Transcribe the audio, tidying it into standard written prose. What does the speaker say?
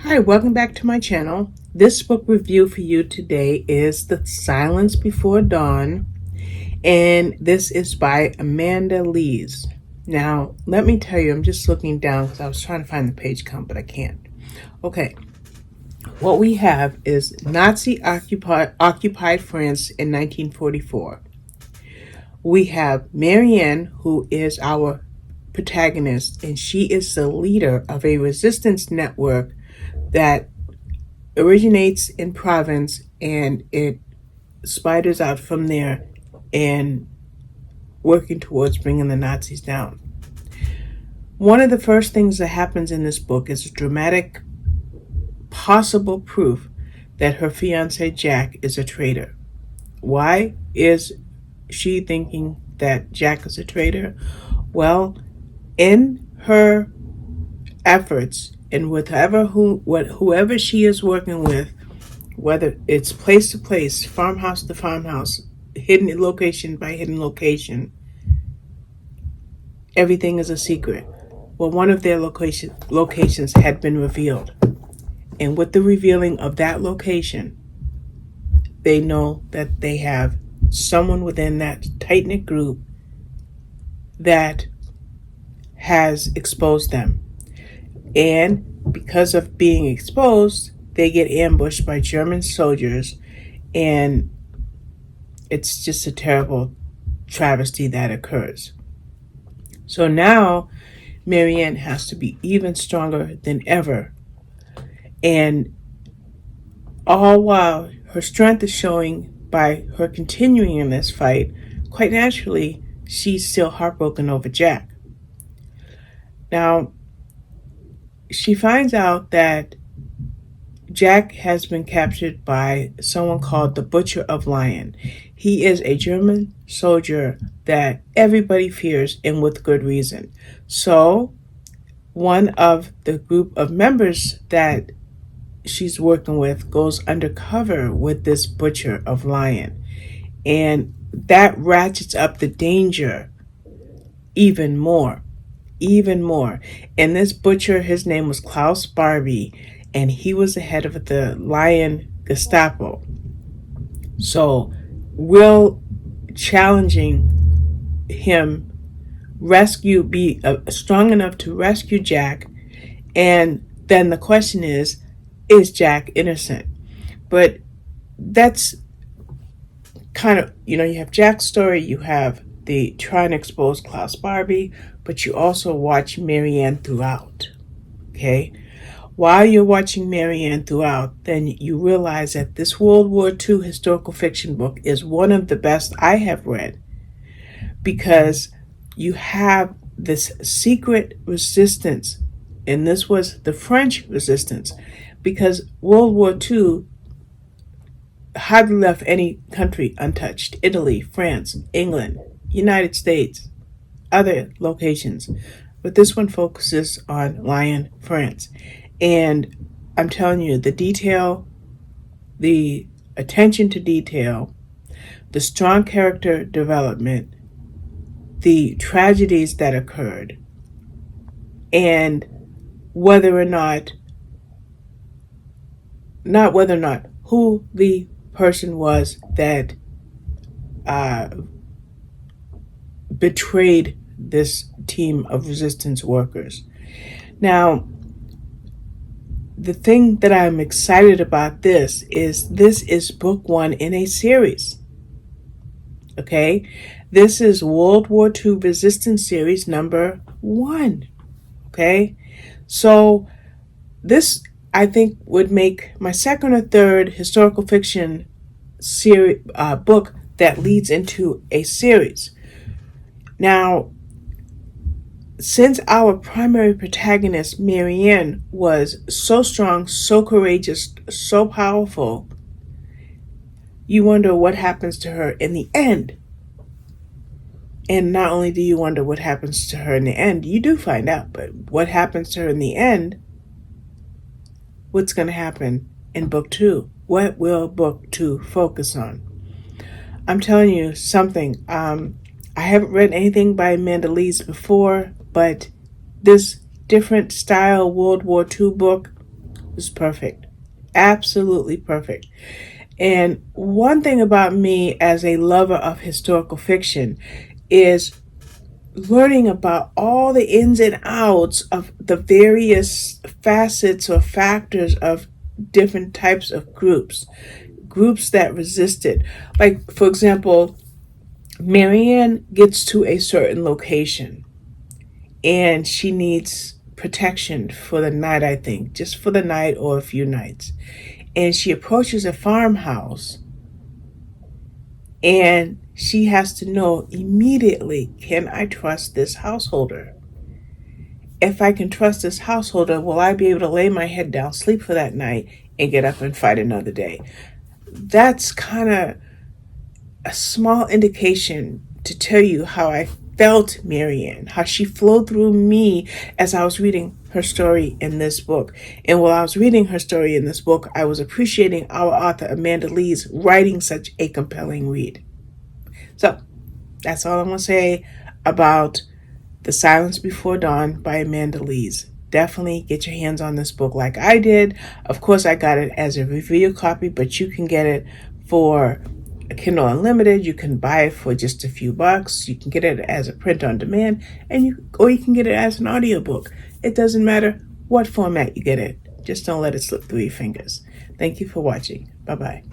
Hi, welcome back to my channel. This book review for you today is The Silence Before Dawn, and this is by Amanda Lees. Now, let me tell you, I'm just looking down because I was trying to find the page count, but I can't. Okay, what we have is Nazi occupied France in 1944. We have Marianne, who is our protagonist, and she is the leader of a resistance network that originates in Provence and it spiders out from there and working towards bringing the Nazis down. One of the first things that happens in this book is a dramatic possible proof that her fiancé Jack is a traitor. Why is she thinking that Jack is a traitor? Well, in her efforts and with whoever she is working with, whether it's place to place, farmhouse to farmhouse, hidden location by hidden location, everything is a secret. Well, one of their locations had been revealed. And with the revealing of that location, they know that they have someone within that tight-knit group that has exposed them. And because of being exposed, they get ambushed by German soldiers, and it's just a terrible travesty that occurs. So now Marianne has to be even stronger than ever. And all while her strength is showing by her continuing in this fight, quite naturally, she's still heartbroken over Jack. Now, she finds out that Jack has been captured by someone called the Butcher of Lyon. He is a German soldier that everybody fears, and with good reason. So, one of the group of members that she's working with goes undercover with this Butcher of Lyon. And that ratchets up the danger even more. And this butcher, his name was Klaus Barbie, and he was the head of the Lyon Gestapo. So, real challenging him be strong enough to rescue Jack. And then the question is Jack innocent? But that's kind of, you have Jack's story, you have the trying to expose Klaus Barbie, but you also watch Marianne throughout, okay? While you're watching Marianne throughout, then you realize that this World War II historical fiction book is one of the best I have read, because you have this secret resistance, and this was the French resistance, because World War II hardly left any country untouched. Italy, France, England, United States, other locations. But this one focuses on Lyon, France. And I'm telling you, the detail, the attention to detail, the strong character development, the tragedies that occurred, and whether or not who the person was that betrayed this team of resistance workers. Now, the thing that I'm excited about this is book one in a series. Okay? This is World War II Resistance Series number 1. Okay? So this, I think, would make my second or third historical fiction book that leads into a series. Now, since our primary protagonist, Marianne, was so strong, so courageous, so powerful, you wonder what happens to her in the end. And not only do you wonder what happens to her in the end, you do find out, but what happens to her in the end, what's going to happen in book 2? What will book 2 focus on? I'm telling you something. I haven't read anything by Amanda Lees before, but this different style World War II book was perfect. Absolutely perfect. And one thing about me as a lover of historical fiction is learning about all the ins and outs of the various facets or factors of different types of groups that resisted. Like, for example, Marianne gets to a certain location and she needs protection for the night, I think, just for the night or a few nights. And she approaches a farmhouse and she has to know immediately, can I trust this householder? If I can trust this householder, will I be able to lay my head down, sleep for that night, and get up and fight another day? That's kind of a small indication to tell you how I felt Marianne, how she flowed through me as I was reading her story in this book. And while I was reading her story in this book, I was appreciating our author, Amanda Lees, writing such a compelling read. So that's all I'm going to say about The Silence Before Dawn by Amanda Lees. Definitely get your hands on this book like I did. Of course, I got it as a review copy, but you can get it for Kindle Unlimited. You can buy it for just a few bucks. You can get it as a print on demand, or you can get it as an audiobook. It doesn't matter what format you get it. Just don't let it slip through your fingers. Thank you for watching. Bye-bye.